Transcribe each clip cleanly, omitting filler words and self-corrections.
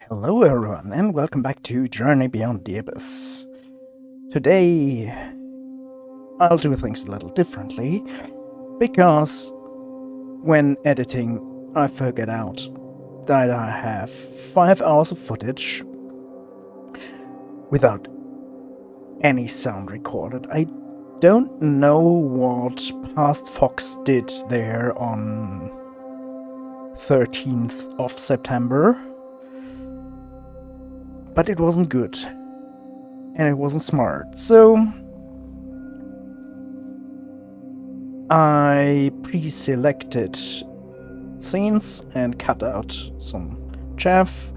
Hello everyone and welcome back to Journey Beyond the Abyss. Today I'll do things a little differently because when editing I figured out that I have 5 hours of footage without any sound recorded. I don't know what Past Fox did there on 13th of September, but it wasn't good and it wasn't smart. So I pre-selected scenes and cut out some chaff,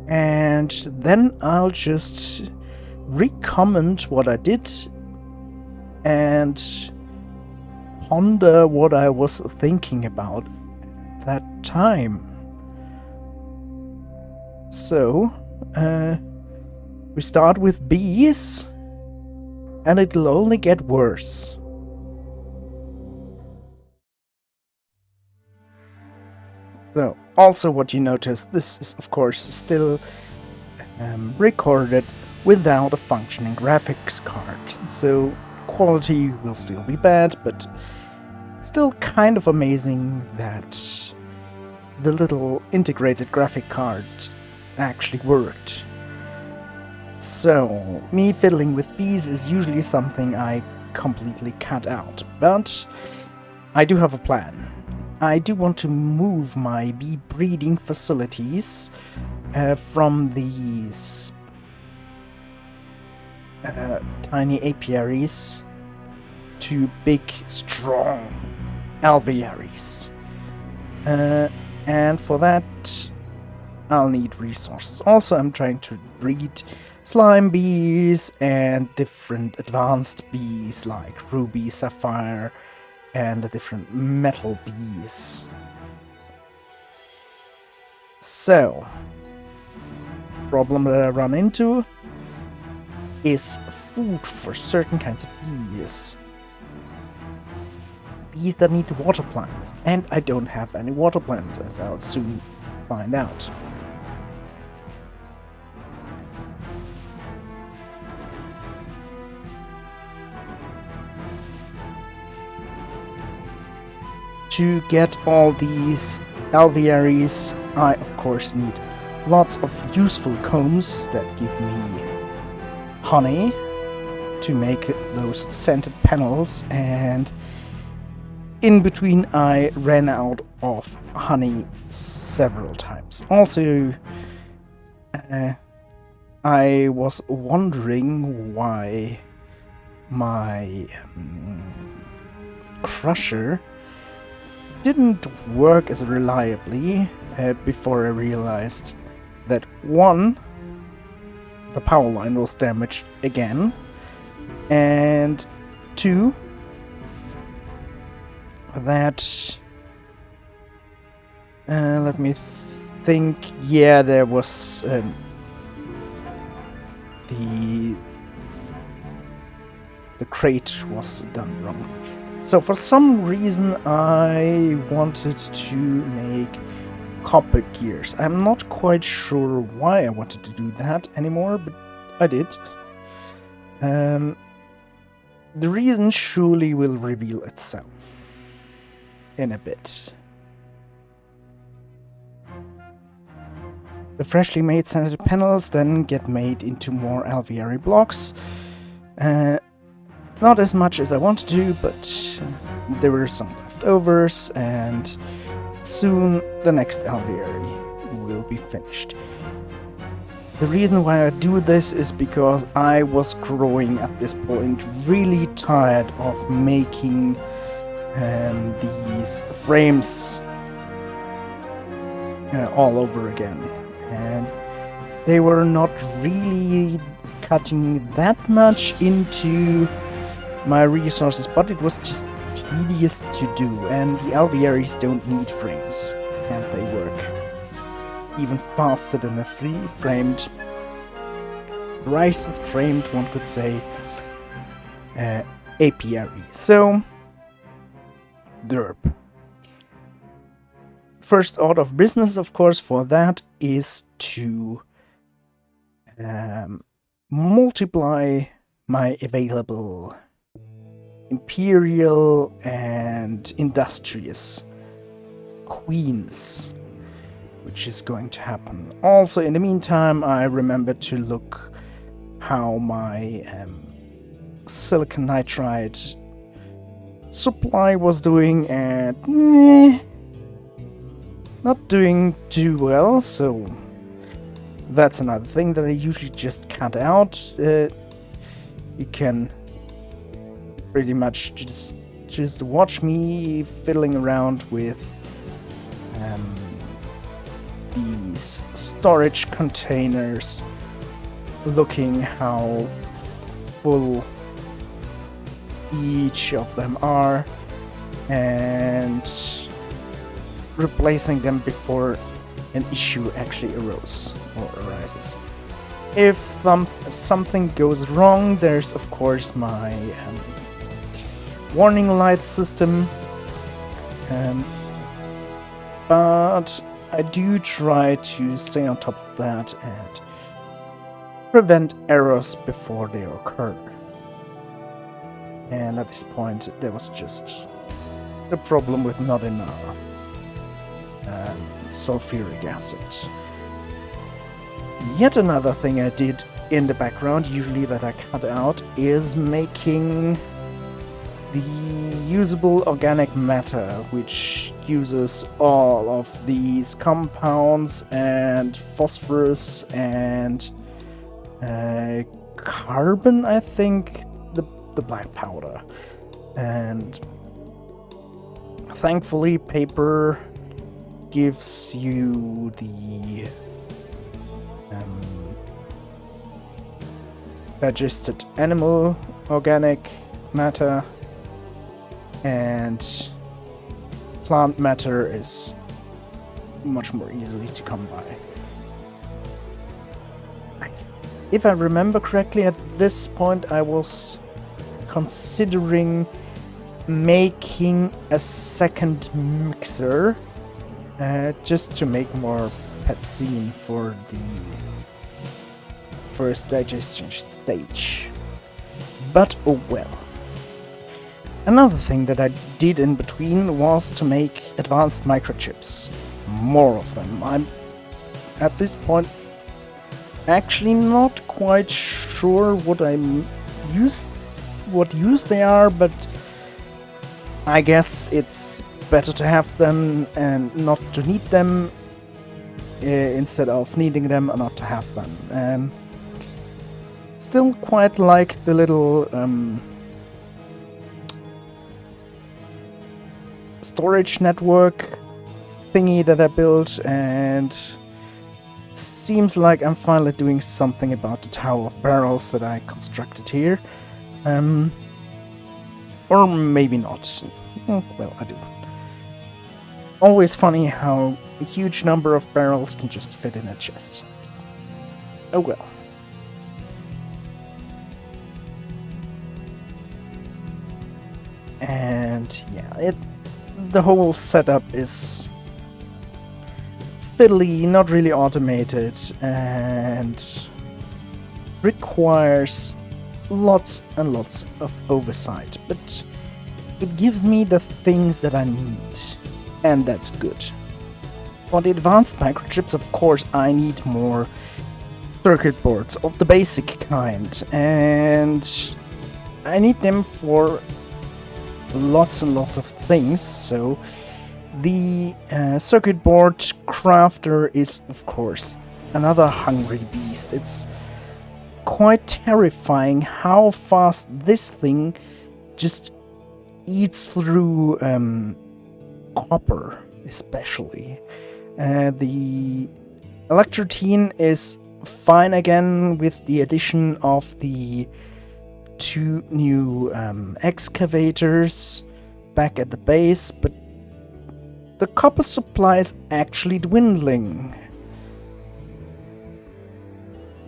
and then I'll just recomment what I did and ponder what I was thinking about at that time. So, we start with bees, and it'll only get worse. So, also what you notice, this is of course still recorded without a functioning graphics card, so quality will still be bad, but still kind of amazing that the little integrated graphic card actually worked. So, me fiddling with bees is usually something I completely cut out, but I do have a plan. I do want to move my bee breeding facilities from these tiny apiaries to big, strong alvearies. And for that, I'll need resources. Also, I'm trying to breed slime bees and different advanced bees like ruby, sapphire, and the different metal bees. So, problem that I run into is food for certain kinds of bees. Bees that need water plants, and I don't have any water plants, as I'll soon find out. To get all these alvearies, I of course need lots of useful combs that give me honey to make those scented panels, and in between I ran out of honey several times. Also, I was wondering why my crusher didn't work as reliably before I realized that 1, the power line was damaged again, and 2, that let me think. Yeah, there was the crate was done wrong. So for some reason I wanted to make copper gears. I'm not quite sure why I wanted to do that anymore, but I did. The reason surely will reveal itself in a bit. The freshly made scented panels then get made into more alveary blocks. Not as much as I want to do, but there were some leftovers, and soon the next alveary will be finished. The reason why I do this is because I was growing at this point really tired of making these frames all over again, and they were not really cutting that much into my resources, but it was just tedious to do, and the alvearies don't need frames, and they work even faster than a thrice framed, one could say, apiary. So, derp. first order of business, of course, for that is to multiply my available imperial and industrious queens, which is going to happen. Also, in the meantime, I remember to look how my silicon nitride supply was doing, and not doing too well, so that's another thing that I usually just cut out. You can pretty much just watch me fiddling around with these storage containers, looking how full each of them are, and replacing them before an issue actually arises. If something goes wrong, there's of course my warning light system, but I do try to stay on top of that and prevent errors before they occur. And at this point, there was just a problem with not enough sulfuric acid. Yet another thing I did in the background, usually that I cut out, is making the usable organic matter, which uses all of these compounds and phosphorus and carbon, I think, the black powder. And thankfully, paper gives you the digested animal organic matter, and plant matter is much more easily to come by. If I remember correctly, at this point I was considering making a second mixer just to make more pepsine for the first digestion stage. But oh well. Another thing that I did in between was to make advanced microchips. More of them. I'm at this point actually not quite sure what use they are, but I guess it's better to have them and not to need them instead of needing them and not to have them. Still quite like the little storage network thingy that I built, and it seems like I'm finally doing something about the tower of barrels that I constructed here. Or maybe not. Well, I do. Always funny how a huge number of barrels can just fit in a chest. Oh well. And yeah, the whole setup is fiddly, not really automated, and requires lots and lots of oversight, but it gives me the things that I need, and that's good. For the advanced microchips, of course, I need more circuit boards of the basic kind, and I need them for lots and lots of things. So the circuit board crafter is, of course, another hungry beast. It's quite terrifying how fast this thing just eats through copper, especially. The Electrotine is fine again with the addition of the 2 new excavators back at the base, but the copper supply is actually dwindling,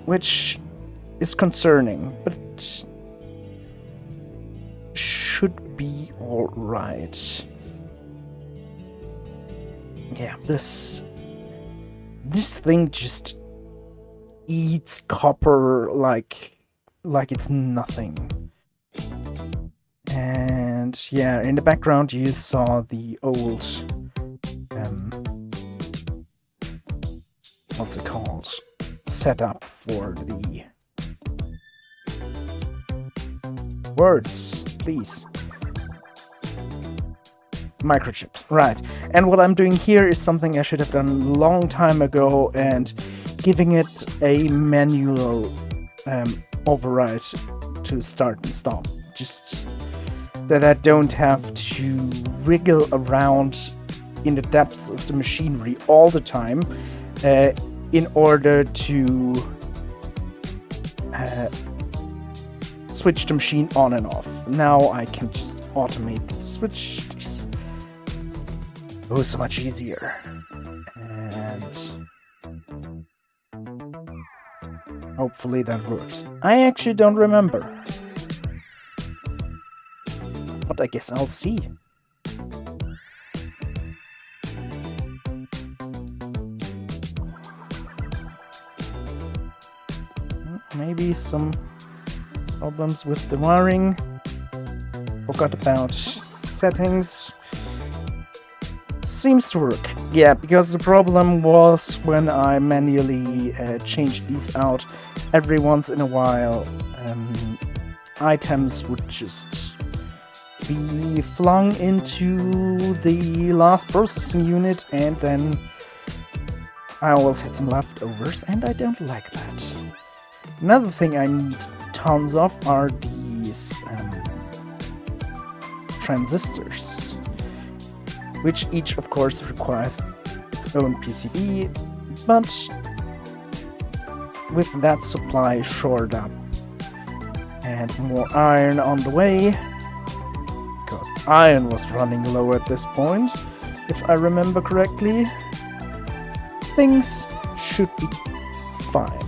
which is concerning, but should be alright. Yeah, this thing just eats copper like it's nothing. And yeah, in the background you saw the old what's it called? Setup for the words, please. Microchips, right. And what I'm doing here is something I should have done a long time ago, and giving it a manual override to start and stop. Just that I don't have to wriggle around in the depths of the machinery all the time in order to switch the machine on and off. Now I can just automate the switch. Oh, so much easier. And hopefully that works. I actually don't remember. But I guess I'll see. Maybe some problems with the wiring. Forgot about settings. Seems to work. Yeah, because the problem was when I manually changed these out every once in a while, items would just be flung into the last processing unit, and then I always had some leftovers, and I don't like that. Another thing I need tons of are these transistors, which each of course requires its own PCB, but with that supply shored up and more iron on the way, because iron was running low at this point, if I remember correctly, things should be fine.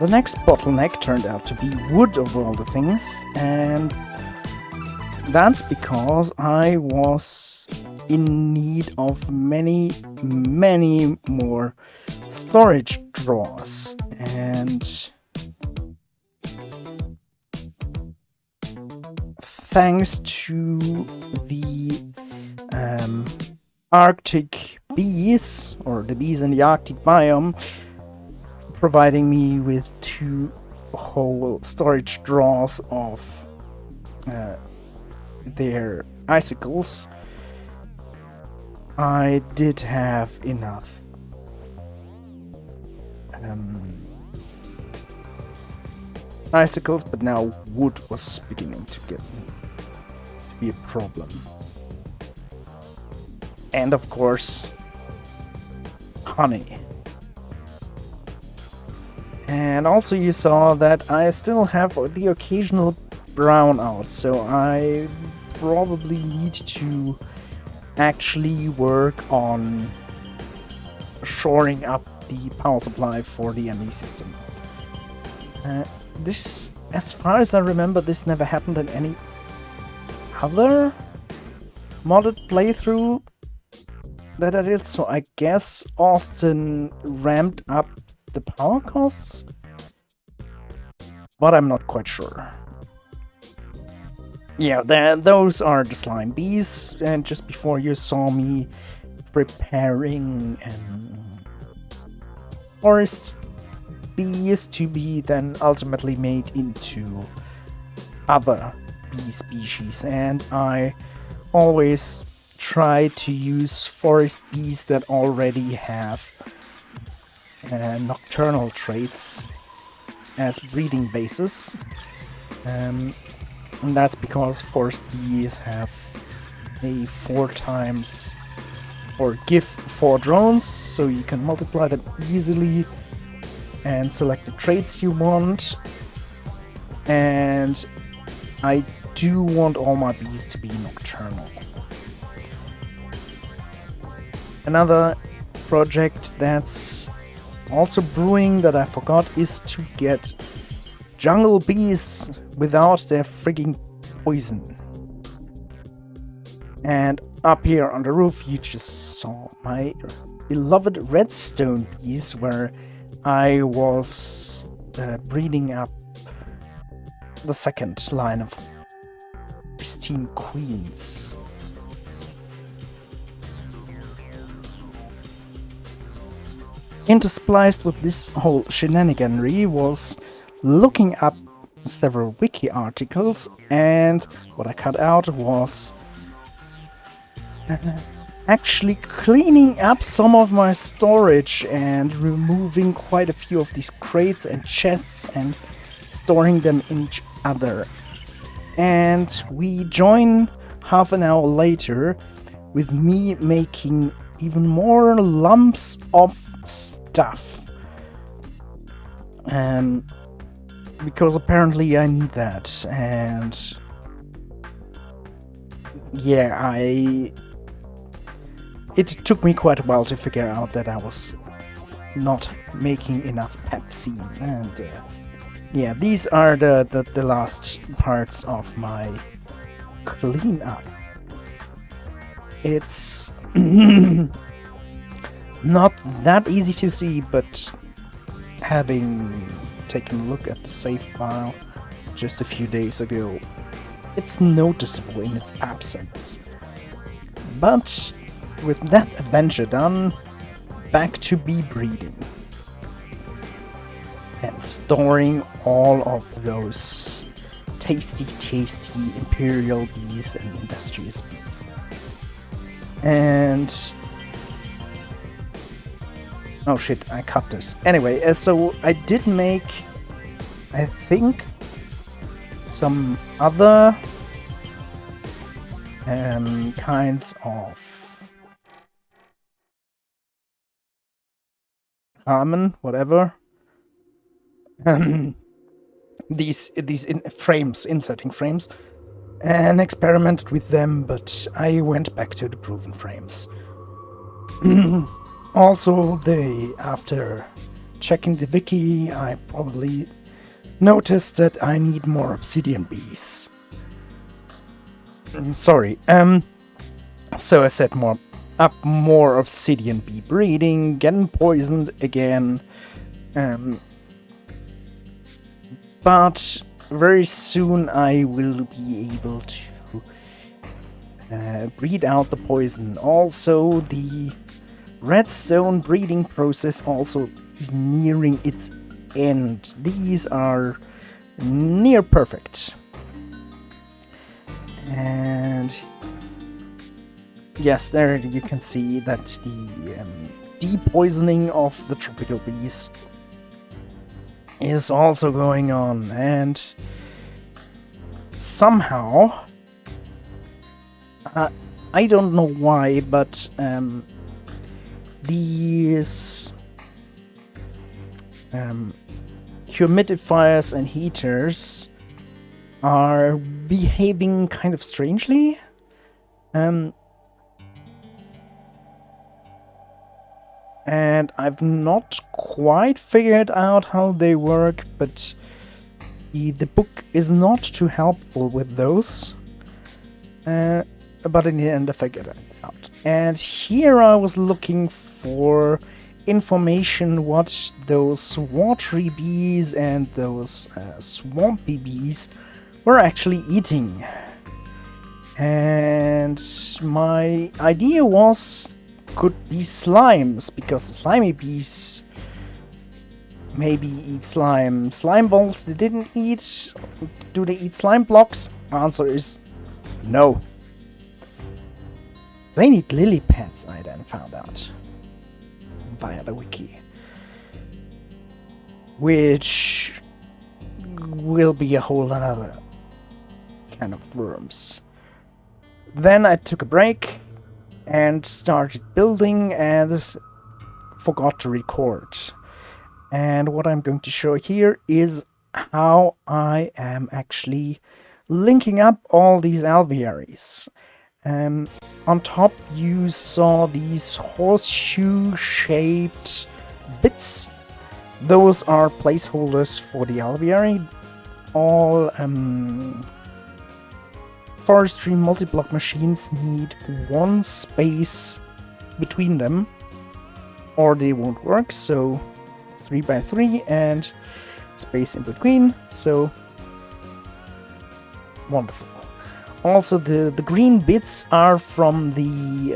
The next bottleneck turned out to be wood of all the things, and that's because I was in need of many more storage drawers, and thanks to the Arctic bees, or the bees in the Arctic biome, providing me with 2 whole storage drawers of their icicles, I did have enough icicles, but now wood was beginning to be a problem. And of course, honey. And also you saw that I still have the occasional brownout, so I probably need to actually work on shoring up the power supply for the ME system. This, as far as I remember, this never happened in any other modded playthrough that I did, so I guess Austin ramped up the power costs, but I'm not quite sure. Yeah, those are the slime bees, and just before you saw me preparing forest bees to be then ultimately made into other bee species, and I always try to use forest bees that already have nocturnal traits as breeding bases. And that's because forest bees have a 4 times, or give 4 drones, so you can multiply them easily and select the traits you want. And I do want all my bees to be nocturnal. Another project that's also brewing that I forgot is to get jungle bees without their frigging poison. And up here on the roof, you just saw my beloved redstone bees, where I was breeding up the second line of pristine queens. Interspliced with this whole shenaniganry was looking up several wiki articles, and what I cut out was actually cleaning up some of my storage and removing quite a few of these crates and chests and storing them in each other. And we join half an hour later with me making even more lumps of stuff. Because apparently I need that, and yeah, it took me quite a while to figure out that I was not making enough Pepsi, and yeah, these are the last parts of my cleanup. It's not that easy to see, but having taken a look at the save file just a few days ago, it's noticeable in its absence. But with that adventure done, back to bee breeding and storing all of those tasty imperial bees and industrious bees. And oh shit, I cut this. Anyway, so I did make, I think, some other kinds of ramen, whatever. These inserting frames, and experimented with them, but I went back to the proven frames. Also, after checking the wiki, I probably noticed that I need more obsidian bees. Sorry. So I set more obsidian bee breeding, getting poisoned again. But very soon I will be able to breed out the poison. Also, the redstone breeding process also is nearing its end. These are near perfect. And yes, there you can see that the depoisoning of the tropical bees is also going on, and somehow I don't know why, but these humidifiers and heaters are behaving kind of strangely. And I've not quite figured out how they work, but the book is not too helpful with those. But in the end I figured it out. And here I was looking for information what those watery bees and those swampy bees were actually eating. And my idea was could be slimes, because the slimy bees maybe eat slime. Slime balls they didn't eat. Do they eat slime blocks? Answer is no. They need lily pads, I then found out via the wiki, which will be a whole another kind of worms. Then I took a break and started building and forgot to record. And what I'm going to show here is how I am actually linking up all these alvearies. On top you saw these horseshoe-shaped bits. Those are placeholders for the alveary, all forestry multi-block machines need one space between them, or they won't work. So 3 by 3 and space in between. So wonderful. Also, the green bits are from the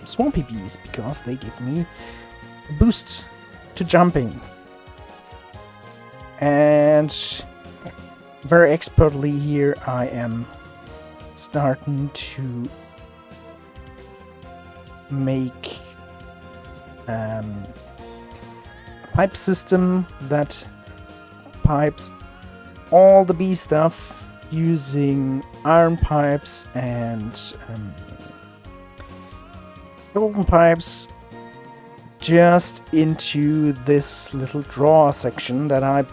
Swampy Bees, because they give me a boost to jumping. And very expertly here I am starting to make a pipe system that pipes all the bee stuff using iron pipes and golden pipes just into this little drawer section that I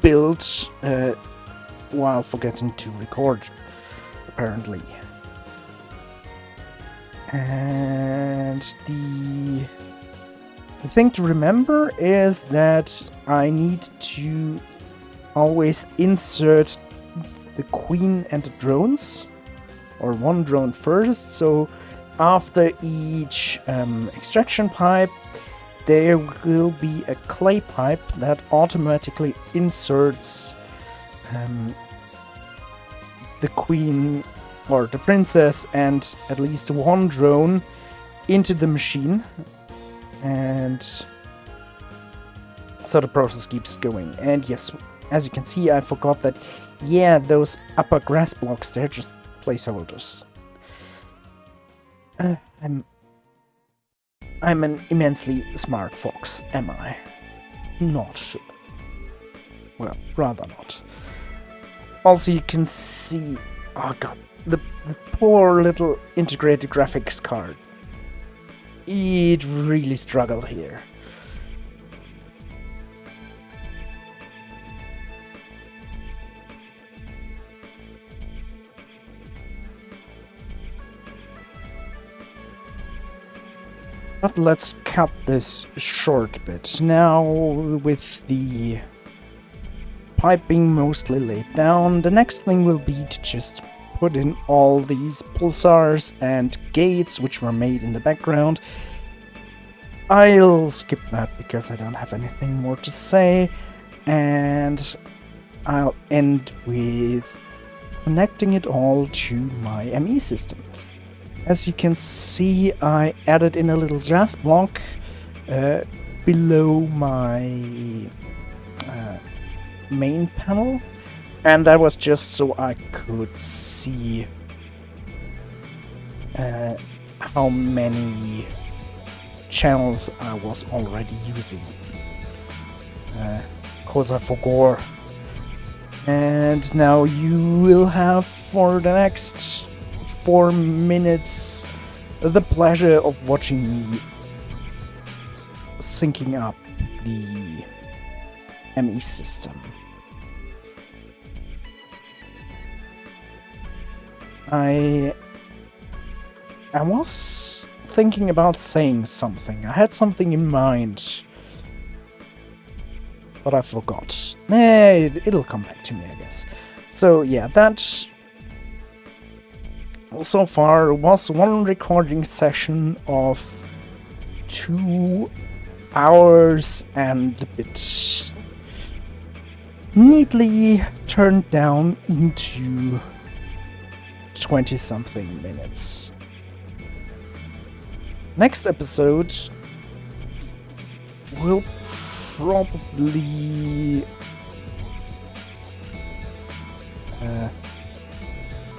built while forgetting to record, apparently. And the thing to remember is that I need to always insert the queen and the drones, or one drone first. So after each extraction pipe, there will be a clay pipe that automatically inserts the queen or the princess and at least one drone into the machine, and so the process keeps going. And yes, as you can see, I forgot that, yeah, those upper grass blocks, they're just placeholders. I'm an immensely smart fox, am I? Not. Well, rather not. Also, you can see, oh god, the poor little integrated graphics card. It really struggled here. But let's cut this short bit. Now, with the piping mostly laid down, the next thing will be to just put in all these pulsars and gates which were made in the background. I'll skip that because I don't have anything more to say, and I'll end with connecting it all to my ME system. As you can see, I added in a little glass block below my main panel, and that was just so I could see how many channels I was already using. Cause I forgot. And now you will have, for the next 4 minutes, the pleasure of watching me syncing up the ME system. I was thinking about saying something. I had something in mind, but I forgot. It'll come back to me, I guess. So yeah, that so far was one recording session of 2 hours and a bit, neatly turned down into 20-something minutes. Next episode will probably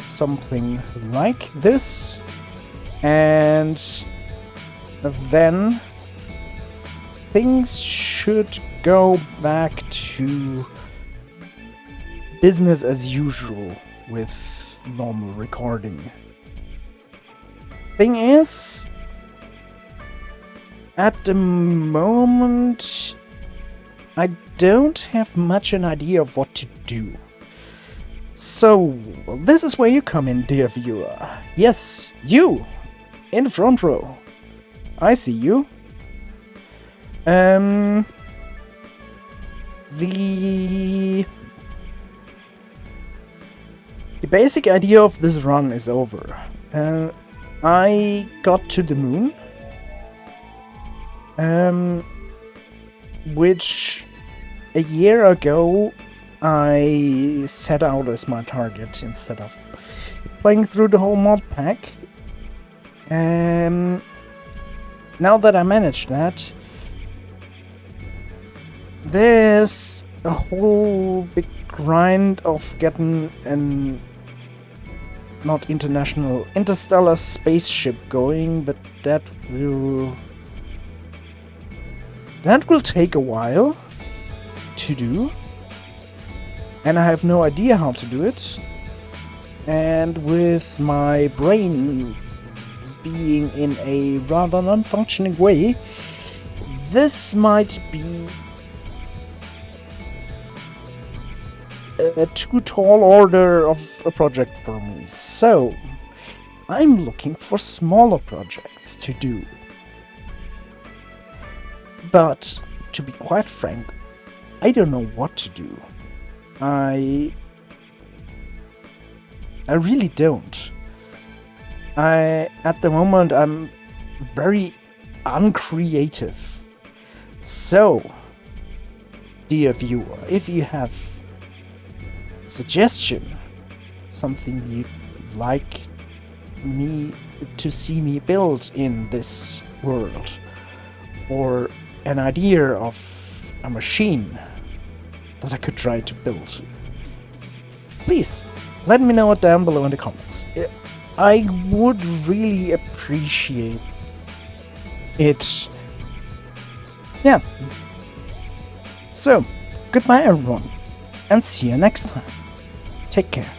something like this, and then things should go back to business as usual with normal recording. Thing is, at the moment, I don't have much an idea of what to do. So, this is where you come in, dear viewer. Yes, you! In the front row. I see you. The basic idea of this run is over. I got to the moon, which a year ago I set out as my target instead of playing through the whole mod pack. Now that I managed that, there's a whole big grind of getting an interstellar spaceship going, but that will take a while to do, and I have no idea how to do it. And with my brain being in a rather non-functioning way, this might be a too tall order of a project for me. So I'm looking for smaller projects to do. But to be quite frank, I don't know what to do. I really don't. At the moment, I'm very uncreative. So, dear viewer, if you have a suggestion, something you'd like me to see me build in this world, or an idea of a machine that I could try to build, please let me know it down below in the comments. I would really appreciate it. Yeah. So, goodbye everyone, and see you next time. Take care.